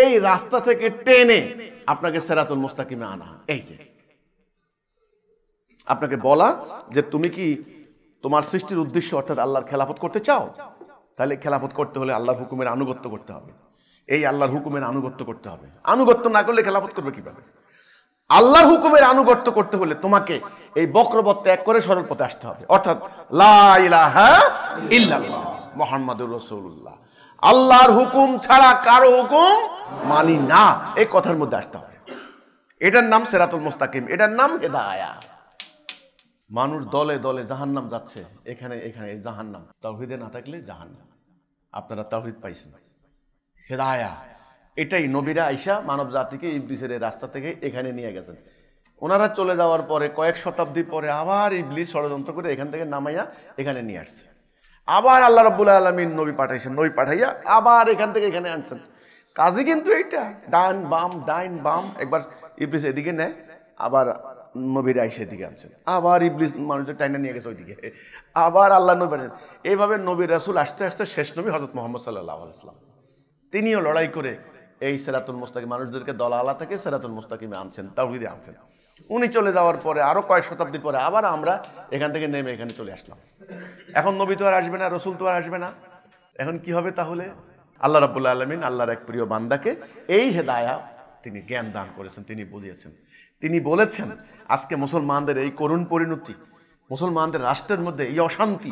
এই রাস্তা থেকে টেনে আপনাকে সিরাতুল মুস্তাকিমে আনা। এই যে আপনাকে বলা যে তুমি কি তোমার সৃষ্টির উদ্দেশ্য অর্থাৎ আল্লাহর খেলাফত করতে চাও, তাহলে খেলাফত করতে হলে আল্লাহর হুকুমের আনুগত্য করতে হবে। এই আল্লাহর হুকুমের আনুগত্য করতে হবে। আনুগত্য না করলে খেলাফত করবে কিভাবে? আল্লাহর হুকুমের আনুগত্য করতে হলে তোমাকে এই বক্রপথ ত্যাগ করে সরল পথে আসতে হবে, অর্থাৎ লা ইলাহা ইল্লাল্লাহ মুহাম্মাদুর রাসূলুল্লাহ। আল্লাহর হুকুম ছাড়া কারো হুকুম মানি না, এই কথার মধ্যে আসতে হবে। এটার নাম সিরাতুল মুস্তাকিম, এটার নাম হিদায়াত। মানুষ দলে দলে জাহান্নাম যাচ্ছে, এখানে এখানে জাহান্নাম। তাওহীদে না থাকলে জাহান্নাম। আপনারা তাওহীদ পাইছেন, হিদায়াত এটাই নবীরা আইসা মানব জাতিকে ইবলিসের এই রাস্তা থেকে এখানে নিয়ে গেছেন। ওনারা চলে যাওয়ার পরে কয়েক শতাব্দী পরে আবার ইবলিস ষড়যন্ত্র করে এখান থেকে নামাইয়া এখানে নিয়ে আসছে। আবার আল্লাহ রাব্বুল আলামিন নবী পাঠাইছেন, নবী পাঠাইয়া আবার এখান থেকে এখানে আনছেন। কাজে কিন্তু এইটা ডাইন বাম ডাইন বাম, একবার ইবলিস এদিকে নেয়, আবার নবীর আইসা এদিকে আনছেন, আবার ইবলিস মানুষের টাইনা নিয়ে গেছে ওইদিকে, আবার আল্লাহ নবী পাঠান। এইভাবে নবী রাসূল আসতে আসতে শেষ নবী হযরত মুহাম্মদ সাল্লাল্লাহু আলাইহি ওয়াসাল্লাম, তিনিও লড়াই করে এই সিরাতুল মুস্তাকিম মানুষদেরকে দলালা থেকে সিরাতুল মুস্তাকিমে আনছেন, তাওহীদে আনছেন। উনি চলে যাওয়ার পরে আরো কয়েক শতাব্দী পরে আবার আমরা এখান থেকে নেমে এখানে চলে আসলাম। এখন নবী তো আর আসবে না, রাসূল তো আর আসবে না। এখন কি হবে তাহলে? আল্লাহ রাব্বুল আলামিন আল্লাহর এক প্রিয় বান্দাকে এই হেদায়াত তিনি জ্ঞান দান করেছেন, তিনি বুঝিয়েছেন। তিনি বলেছেন আজকে মুসলমানদের এই করুণ পরিণতি, মুসলমানদের রাষ্ট্রের মধ্যে এই অশান্তি,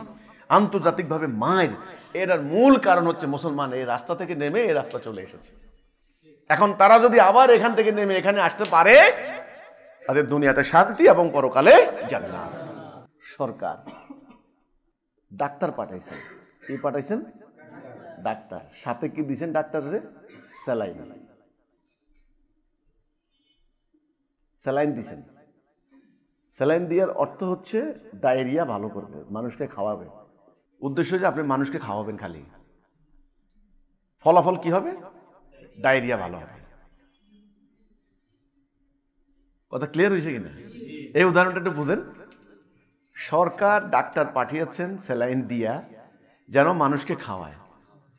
আন্তর্জাতিকভাবে মায়ের, এর মূল কারণ হচ্ছে মুসলমান এই রাস্তা থেকে নেমে এই রাস্তা চলে এসেছে। এখন তারা যদি আবার এখান থেকে নেমে এখানে আসতে পারে, তাদের দুনিয়াতে শান্তি এবং পরকালে জান্নাত। সরকার ডাক্তার পাঠাইছেন, কি পাঠাইছেন? ডাক্তার। সাথে কি দিয়েছেন ডাক্তারের? স্যালাইন। স্যালাইন দিয়েছেন। স্যালাইন দেওয়ার অর্থ হচ্ছে ডায়রিয়া ভালো করবে, মানুষকে খাওয়াবে। উদ্দেশ্য যে আপনি মানুষকে খাওয়াবেন, খালি ফলাফল কি হবে? ডায়রিয়া ভালো হবে। কথা ক্লিয়ার হয়েছে কিনা? এই উদাহরণটা একটু বুঝেন। সরকার ডাক্তার পাঠিয়েছেন স্যালাইন দিয়া যেন মানুষকে খাওয়ায়,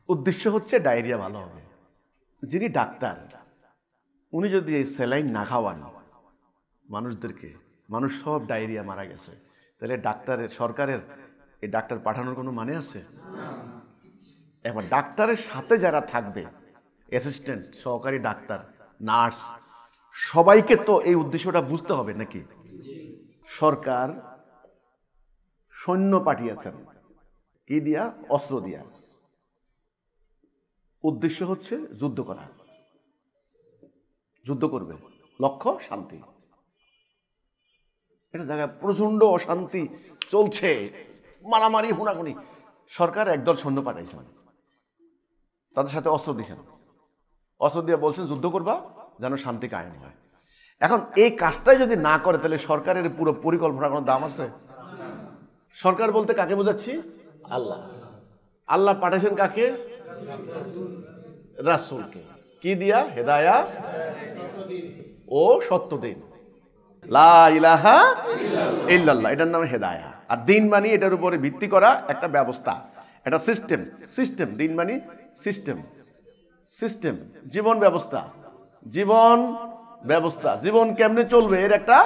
উদ্দেশ্য হচ্ছে ডায়রিয়া ভালো হবে। যিনি ডাক্তার উনি যদি এই স্যালাইন না খাওয়ান মানুষদেরকে, মানুষ সব ডায়রিয়া মারা গেছে, তাহলে ডাক্তারের, সরকারের এই ডাক্তার পাঠানোর কোনো মানে আছে? এবার ডাক্তারের সাথে যারা থাকবে, অ্যাসিস্ট্যান্ট, সহকারী ডাক্তার, নার্স, সবাইকে তো এই উদ্দেশ্যটা বুঝতে হবে নাকি? সরকার সৈন্য পাঠিয়েছেন, কি দিয়া? অস্ত্র দিয়া। উদ্দেশ্য হচ্ছে যুদ্ধ করা, যুদ্ধ করবে, লক্ষ্য শান্তি। এটা জায়গায় প্রচন্ড অশান্তি চলছে, মারামারি হুনাহুনি। সরকার একদল সৈন্য পাঠাইছেন, তাদের সাথে অস্ত্র দিয়েছেন, অস্ত্র দিয়ে বলছেন যুদ্ধ করবা যেন শান্তি কায়েম হয়। এখন এই কাজটাই যদি না করে তাহলে সরকারের পুরো পরিকল্পনার কোনো দাম আছে? সরকার বলতে কাকে বোঝাচ্ছি? আল্লাহ। আল্লাহ পাঠাইছেন কাকে? রাসূলকে। কি দিয়া? হেদায়াত ও সত্য দিন, লা ইলাহা ইল্লাল্লাহ, এটার নাম হেদায়াত। আর দিন মানে এটার উপরে ভিত্তি করা একটা ব্যবস্থা, একটা সিস্টেম। সিস্টেম, দিন মানে সিস্টেম, সিস্টেম জীবন ব্যবস্থা, জীবন ব্যবস্থা, জীবন কেমনে চলবে এর একটা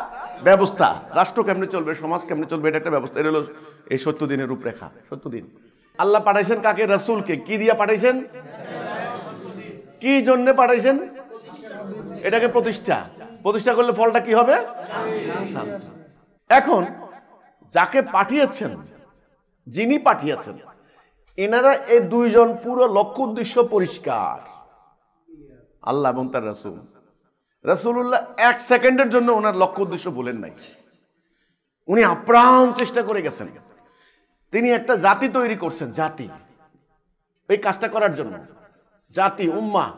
ব্যবস্থা, রাষ্ট্র কেমনে চলবে, সমাজ কেমনে চলবে, এটা একটা ব্যবস্থা। এটা হলো এই 70 দিনের রূপরেখা। 70 দিন। আল্লাহ পাঠাইছেন কাকে? রাসূলকে। কি দিয়া পাঠাইছেন? কি জন্য পাঠাইছেন? এটাকে প্রতিষ্ঠা, প্রতিষ্ঠা করলে ফলটা কি হবে? শান্তি। এখন যাকে পাঠিয়েছেন, যিনি পাঠিয়েছেন, এনারা এই দুইজন পুরো লক্ষ্য উদ্দেশ্য পরিষ্কার, আল্লাহ এবং তার রাসূল। রাসূলুল্লাহ 1 সেকেন্ডের জন্য ওনার লক্ষ্য উদ্দেশ্য বলেন নাই। উনি আপ্রাণ চেষ্টা করে গেছেন। তিনি একটা জাতি তৈরি করছেন, জাতি, এই কাজটা করার জন্য। জাতি, উম্মাহ,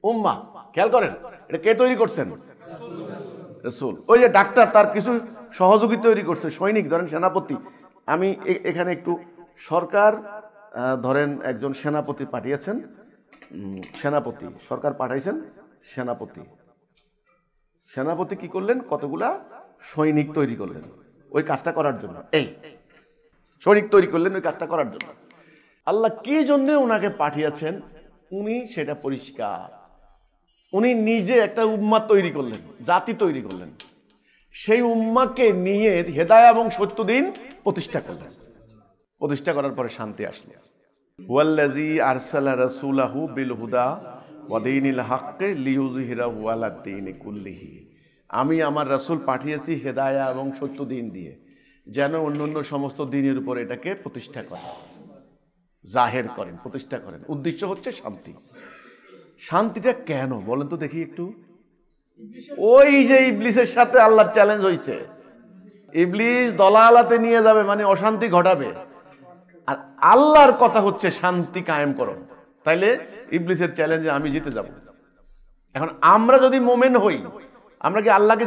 উম্মাহ। খেয়াল করেন, এটা কে তৈরি করছেন? রাসূল। ওই যে ডাক্তার, তার কিছু সহযোগী তৈরি করছে, সৈনিক, ধরেন সেনাপতি। আমি এখানে একটু, সরকার ধরেন একজন সেনাপতি পাঠিয়েছেন সেনাপতি, সরকার পাঠাইছেন সেনাপতি। সেনাপতি কি করলেন? কতগুলা সৈনিক তৈরি করলেন ওই কাজটা করার জন্য। এই সৈনিক তৈরি করলেন ওই কাজটা করার জন্য। আল্লাহ কি জন্য ওনাকে পাঠিয়েছেন উনি সেটা পরিষ্কার। উনি নিজে একটা উম্মাহ তৈরি করলেন, জাতি তৈরি করলেন। সেই উম্মাহকে নিয়ে হেদায়া এবং সত্য দিন প্রতিষ্ঠা করলেন। প্রতিষ্ঠা করার পরে শান্তি আসলো। হুয়াল্লাযী আরসালা রাসূলাহু বিল হুদা ওয়া দীনিল হাক্কি লিইয়ুযহিরাহু আলাদ দীনি কুল্লিহি। আমি আমার রাসূল পাঠিয়েছি হেদায়া এবং সত্য দিন দিয়ে, যেন অন্যান্য সমস্ত দিনের উপর এটাকে প্রতিষ্ঠা করেন, জাহের করেন, প্রতিষ্ঠা করেন। উদ্দেশ্য হচ্ছে শান্তি। শান্তিটা কেন বলেন তো দেখি একটু। ওই যে ইবলিসের সাথে আল্লাহর চ্যালেঞ্জ হয়েছে, ইবলিস দলালাতে নিয়ে যাবে, মানে অশান্তি ঘটাবে, আর আল্লাহর কথা হচ্ছে শান্তি কায়েম করো। তাইলে ইবলিসের চ্যালেঞ্জে আমি জিতে যাব। এখন আমরা যদি মোমেন হই, আমরা কি আল্লাহকে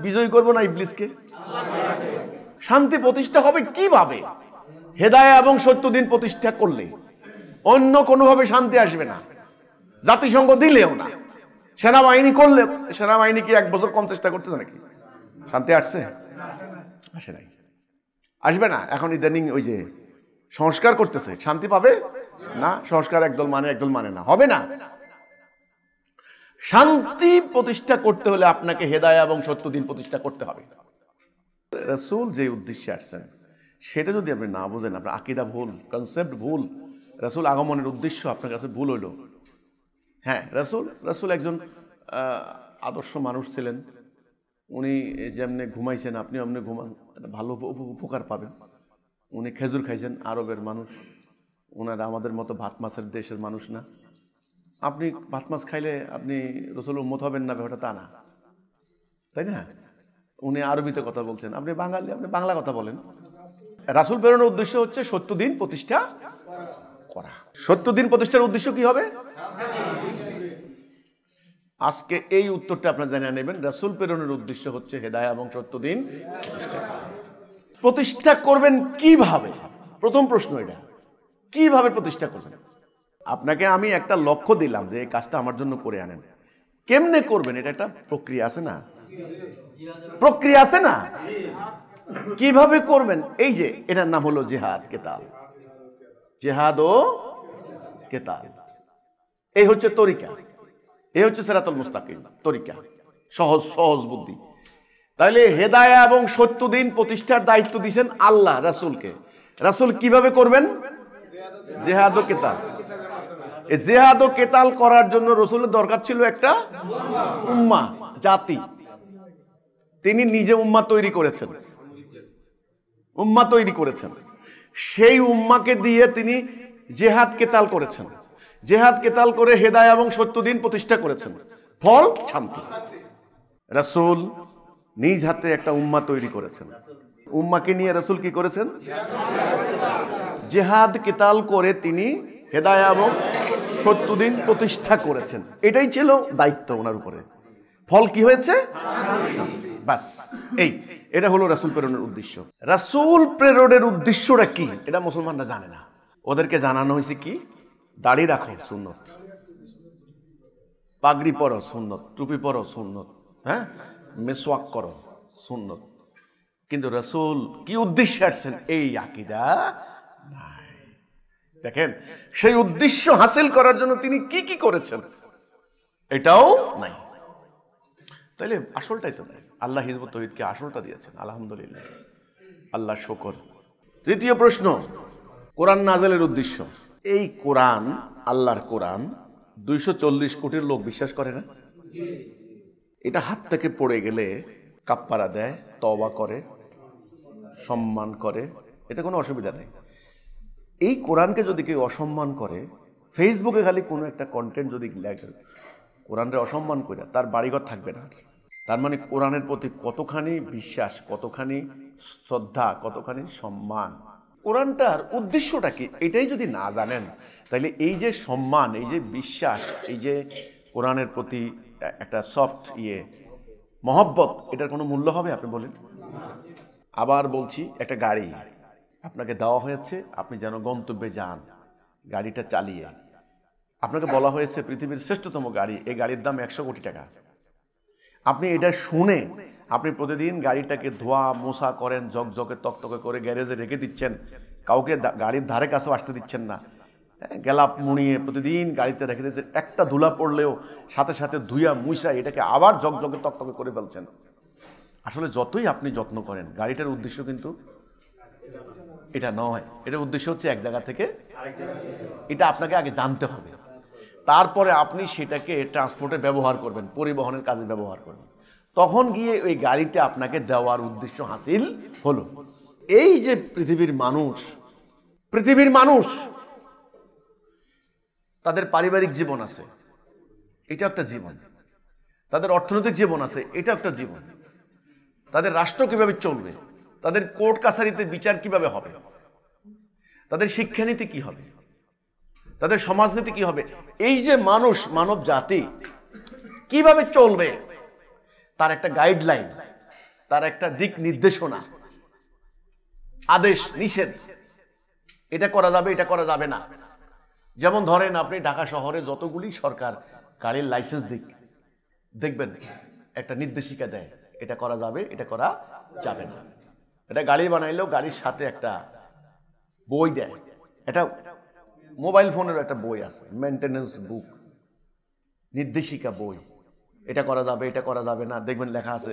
বিজয় করব না ইবলিসকে? শান্তি প্রতিষ্ঠা হবে কিভাবে? হেদায়া এবং সত্য দিন প্রতিষ্ঠা করলে, অন্য কোনোভাবে শান্তি আসবে না। জাতিসংঘ দিলেও না, সেনাবাহিনী করলে। সেনাবাহিনী কি 1 বছর কম চেষ্টা করতেছে নাকি? শান্তি আসছে? আসে নাই, আসবে না। এখন ইদানিং ওই যে সংস্কার করতেছে, শান্তি পাবে না। সংস্কার একদল মানে একদল মানে না, হবে না। শান্তি প্রতিষ্ঠা করতে হলে আপনাকে হেদায়া এবং সত্য দিন প্রতিষ্ঠা করতে হবে। রাসূল যে উদ্দেশ্যে আসছেন সেটা যদি আপনি না বোঝেন, আপনার আকীদা ভুল, কনসেপ্ট ভুল, রাসূল আগমনের উদ্দেশ্য আপনার কাছে ভুল হইল। হ্যাঁ, রাসূল একজন আদর্শ মানুষ ছিলেন। উনি যেমনি ঘুমাইছেন আপনি অমনি ঘুমান, একটা ভালো উপকার পাবেন। উনি খেজুর খাইছেন, আরবের মানুষ, ওনারা আমাদের মতো ভাত মাছের দেশের মানুষ না। আপনি ভাত মাছ খাইলে আপনি রাসূল উম্মত হবেন না, ব্যাপারটা তা না, তাই না? উনি আরবিতে কথা বলছেন, আপনি বাঙালি, আপনি বাংলা কথা বলেন। রাসূল প্রেরণের উদ্দেশ্য হচ্ছে সত্য দিন প্রতিষ্ঠা করা। সত্য দিন প্রতিষ্ঠার উদ্দেশ্য কি হবে? আজকে এই উত্তরটা আপনারা জানিয়ে নেবেন। রাসূল প্রেরণের উদ্দেশ্য হচ্ছে হেদায়া এবং সত্য দিন প্রতিষ্ঠা করবেন কিভাবে? প্রথম প্রশ্ন এটা, কিভাবে প্রতিষ্ঠা করবেন? আপনাকে আমি একটা লক্ষ্য দিলাম যে এই কাজটা আমার জন্য করে আনেন। কেমনে করবেন? এটা একটা প্রক্রিয়া আছে না? প্রক্রিয়া আছে না? কিভাবে করবেন? এই যে এটার নাম হলো জিহাদ কেতাল। জিহাদ ও কেতাল, এই হচ্ছে তরিকা, এই হচ্ছে সিরাতুল মুস্তাকিম তরিকা, সহজ সহজ বুদ্ধি। তাহলে হেদায়া এবং সত্য দিন প্রতিষ্ঠার দায়িত্ব দিয়েছেন আল্লাহ রাসূলকে। রাসূল কিভাবে করবেন? জিহাদ ও কেতাল। এই জিহাদ ও কেতাল করার জন্য রাসূলের দরকার ছিল একটা উম্মাহ, জাতি। তিনি নিজে উম্মাহ তৈরি করেছেন, উম্মাহ তৈরি করেছেন। সেই উম্মাহকে দিয়ে তিনি জিহাদ কেতাল করেছেন। জিহাদ কেতাল করে হেদায়া এবং সত্য দিন প্রতিষ্ঠা করেছেন। ফল শান্তি। রাসূল নিজ হাতে একটা উম্মাহ তৈরি করেছেন। উম্মাহকে নিয়ে রাসূল কি করেছেন? জিহাদ কেতাল করে তিনি হেদায়া এবং সত্য দিন প্রতিষ্ঠা করেছেন। এটাই ছিল দায়িত্ব ওনার উপরে। ফল কি হয়েছে? বাস, এটা হলো রাসূল প্রেরণের উদ্দেশ্য। রাসূল প্রেরণের উদ্দেশ্যটা কি এটা মুসলমানরা জানে না। ওদেরকে জানানো হয়েছে কি? দাড়ি রাখো সুন্নত, পাগড়ি পরো সুন্নত, টুপি পরো সুন্নত, হ্যাঁ, মিসওয়াক করো সুন্নত। কিন্তু রাসূল কি উদ্দেশ্যে আসছেন এই আকীদা নাই। দেখেন, সেই উদ্দেশ্য হাসিল করার জন্য তিনি কি কি করেছেন এটাও নাই। তাইলে আসলটাই তো নাই। আল্লাহ হিজবুত তৌহিদকে আসলটা দিয়েছেন, আলহামদুলিল্লাহ, আল্লাহ শুকর। তৃতীয় প্রশ্ন, কোরআন নাযিলের উদ্দেশ্য। এই কোরআন, আল্লাহর কোরআন 240 কোটির লোক বিশ্বাস করে না? এটা হাত থেকে পড়ে গেলে কাফফারা দেয়, তওবা করে, সম্মান করে, এতে কোনো অসুবিধা নেই। এই কোরআনকে যদি কেউ অসম্মান করে, ফেসবুকে খালি কোনো একটা কন্টেন্ট যদি লেখে কোরআনকে অসম্মান করে, তার বাড়িঘর থাকবে না। তার মানে কোরআনের প্রতি কতখানি বিশ্বাস, কতখানি শ্রদ্ধা, কতখানি সম্মান। কোরআনটার উদ্দেশ্যটা কি এটাই যদি না জানেন, তাহলে এই যে সম্মান, এই যে বিশ্বাস, এই যে কোরআনের প্রতি একটা সফট মহব্বত, এটার কোনো মূল্য হবে আপনি বলেন? আবার বলছি, একটা গাড়ি আপনাকে দেওয়া হয়েছে, আপনি যেন গন্তব্যে যান, গাড়িটা চালিয়ে আপনাকে বলা হয়েছে পৃথিবীর শ্রেষ্ঠতম গাড়ি, এই গাড়ির দাম 100 কোটি টাকা। আপনি এটা শুনে আপনি প্রতিদিন গাড়িটাকে ধোয়া মোছা করেন, ঝকঝকে তকতকে করে গ্যারেজে রেখে দিচ্ছেন, কাউকে গাড়ির ধারে কাছেও আসতে দিচ্ছেন না, গেলাপ মুড়িয়ে প্রতিদিন গাড়িতে রেখে দিচ্ছেন, একটা ধুলা পড়লেও সাথে সাথে ধুইয়া মুছা এটাকে আবার ঝকঝকে তকতকে করে ফেলছেন। আসলে যতই আপনি যত্ন করেন, গাড়িটার উদ্দেশ্য কিন্তু এটা নয়। এটার উদ্দেশ্য হচ্ছে এক জায়গা থেকে, এটা আপনাকে আগে জানতে হবে, তারপরে আপনি সেটাকে ট্রান্সপোর্টে ব্যবহার করবেন, পরিবহনের কাজে ব্যবহার করবেন, তখন গিয়ে ওই গাড়িটা আপনাকে দেওয়ার উদ্দেশ্য হাসিল হলো। এই যে পৃথিবীর মানুষ তাদের পারিবারিক জীবন আছে, এটা একটা জীবন। তাদের অর্থনৈতিক জীবন আছে, এটা একটা জীবন। তাদের রাষ্ট্র কিভাবে চলবে, তাদের কোর্ট কাছারিতে বিচার কিভাবে হবে, তাদের শিক্ষানীতি কি হবে, তাদের সমাজনীতি কি হবে, এই যে মানব জাতি কিভাবে চলবে, তার একটা গাইডলাইন, তার একটা দিক নির্দেশনা, আদেশ নিষেধ, এটা করা যাবে, এটা করা যাবে না। যেমন ধরেন আপনি ঢাকা শহরে যতগুলি সরকার গাড়ির লাইসেন্স দেখবেন একটা নির্দেশিকা দেয়, এটা করা যাবে, এটা করা যাবে না। এটা গাড়ি বানাইলেও গাড়ির সাথে একটা বই দেয়, এটা মোবাইল ফোনের একটা বই আছে, মেইনটেনেন্স বুক, নির্দেশিকা বই, এটা করা যাবে, এটা করা যাবে না। দেখবেন লেখা আছে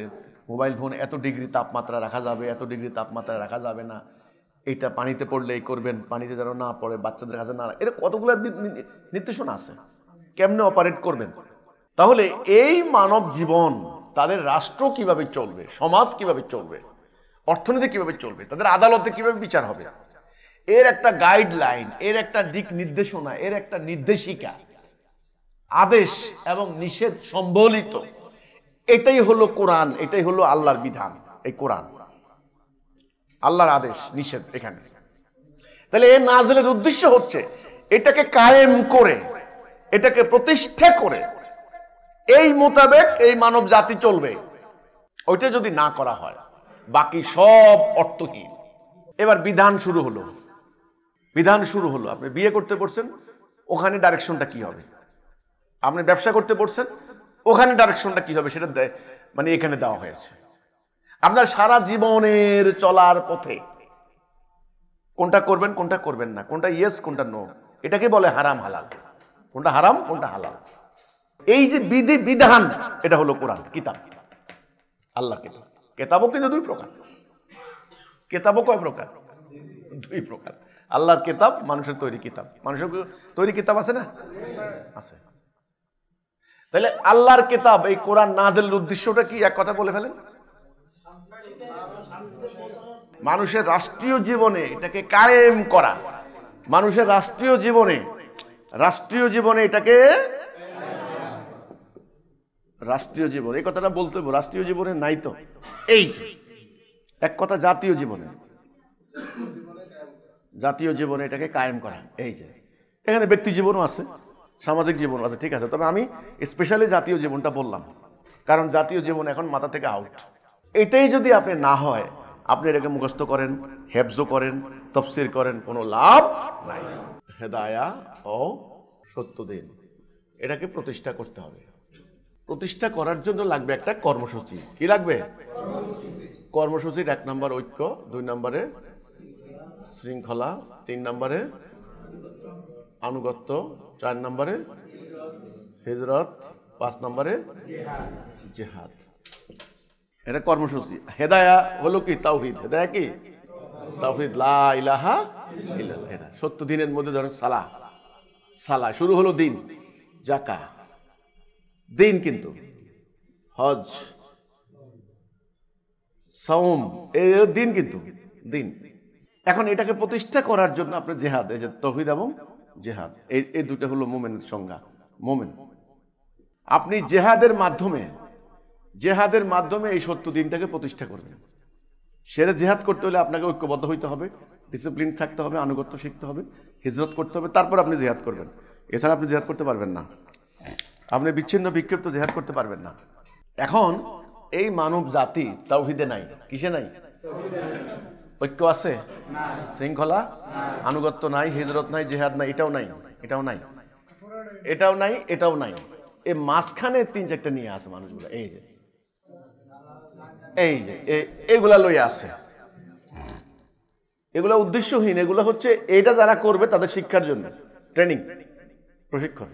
মোবাইল ফোন এত ডিগ্রি তাপমাত্রা রাখা যাবে, এত ডিগ্রি তাপমাত্রা রাখা যাবে না, এটা পানিতে পড়লে এই করবেন, পানিতে যেন না পড়ে, বাচ্চাদের কাছে না, এটা কতগুলো নির্দেশনা আছে কেমনে অপারেট করবেন। তাহলে এই মানব জীবন, তাদের রাষ্ট্র কিভাবে চলবে, সমাজ কিভাবে চলবে, অর্থনীতি কিভাবে চলবে, তাদের আদালতে কিভাবে বিচার হবে, এর একটা গাইডলাইন, এর একটা দিক নির্দেশনা, এর একটা নির্দেশিকা, আদেশ এবং নিষেধ সম্বলিত, এটাই হলো কোরআন, এটাই হলো আল্লাহর বিধান। এই কোরআন আল্লাহর আদেশ নিষেধ এখানে। তাহলে এই নাযিলের উদ্দেশ্য হচ্ছে এটাকে কায়েম করে, এটাকে প্রতিষ্ঠা করে এই মোতাবেক এই মানব জাতি চলবে। ওইটা যদি না করা হয় বাকি সব অর্থহীন। এবার বিধান শুরু হলো। আপনি বিয়ে করতে পড়ছেন, ওখানে ডাইরেকশনটা কি হবে, আপনি ব্যবসা করতে পড়ছেন, ওখানে ডাইরেকশনটা কি হবে, সেটা মানে এখানে দেওয়া হয়েছে। আপনার সারা জীবনের চলার পথে কোনটা করবেন, কোনটা করবেন না, কোনটা ইয়েস, কোনটা নো, এটাকে বলে হারাম হালাল, কোনটা হারাম, কোনটা হালাল। এই যে বিধি বিধান, এটা হলো কোরআন, কিতাব, আল্লাহ কিতাব। কেতাবও কিন্তু দুই প্রকার। কেতাবও কয় প্রকার? দুই প্রকার। আল্লাহর কিতাব, মানুষের তৈরি কিতাব। মানুষের তৈরি কিতাব আছে না? আছে। তাহলে আল্লাহর কিতাব, এই কোরআন নাযিলের উদ্দেশ্যটা কি? এক কথা বলে ফেলেন। মানুষের রাষ্ট্রীয় জীবনে এটাকে কায়েম করা, মানুষের রাষ্ট্রীয় জীবনে এটাকে, রাষ্ট্রীয় জীবন, এই কথাটা বলতে হবে। রাষ্ট্রীয় জীবনে নাই তো, এই যে এক কথা, জাতীয় জীবনে এটাকে কায়েম করা। এই যে এখানে ব্যক্তি জীবনও আছে, সামাজিক জীবনও আছে, ঠিক আছে, তবে আমি স্পেশালি জাতীয় জীবনটা বললাম, কারণ জাতীয় জীবন এখন মাথা থেকে আউট। এটাই যদি আপনি না হয়, আপনি এটাকে মুখস্থ করেন, হেফজো করেন, তাফসীর করেন, কোনো লাভ নাই। হেদায়া ও সত্য দিন, এটাকে প্রতিষ্ঠা করতে হবে। প্রতিষ্ঠা করার জন্য লাগবে একটা কর্মসূচি। কি লাগবে? কর্মসূচির 1 নম্বর ঐক্য, 2 নম্বরে শৃঙ্খলা, 3 নম্বরে আনুগত্য, 4 নম্বরে হিজরত, 5 নম্বরে জিহাদ। এটা কর্মসূচি। হেদায়া হলো কি? তাওহীদ। হেদায়া কি? তাওহীদ, লা ইলাহা ইল্লাল্লাহ। এটা 70 দিনের মধ্যে ধরেন সালাহ শুরু হলো, দিন, যাকা দিন, কিন্তু হজ, সাওম, এই দিন, কিন্তু দিন। এখন এটাকে প্রতিষ্ঠা করার জন্য আপনি জিহাদ, এই যে তাওহীদ এবং জিহাদ, এই দুটো হলো মুমিনের সংজ্ঞা। মুমিন, আপনি জিহাদের মাধ্যমে এই 70 দিনটাকে প্রতিষ্ঠা করবেন। সেটা জিহাদ করতে হলে আপনাকে ঐক্যবদ্ধ হইতে হবে, ডিসিপ্লিন থাকতে হবে, আনুগত্য শিখতে হবে, হিজরত করতে হবে, তারপর আপনি জিহাদ করবেন। এছাড়া আপনি জিহাদ করতে পারবেন না। আপনি বিচ্ছিন্ন বিক্ষিপ্ত জিহাদ করতে পারবেন না। এখন এই মানব জাতি তাওহীদে নাই। কিসে নাই? ঐক্য আছে, শৃঙ্খলা, আনুগত্য নাই, হিজরত নাই, জিহাদ নাই, এটাও নাই। এটাও নাই, এটাও নাই, এই মাঝখানে 3-4টা নিয়ে আসে মানুষগুলো। এই যে এগুলা লই আছে, এগুলা উদ্দেশ্যহীন। এগুলো হচ্ছে এটা যারা করবে তাদের শিক্ষার জন্য ট্রেনিং, প্রশিক্ষণ।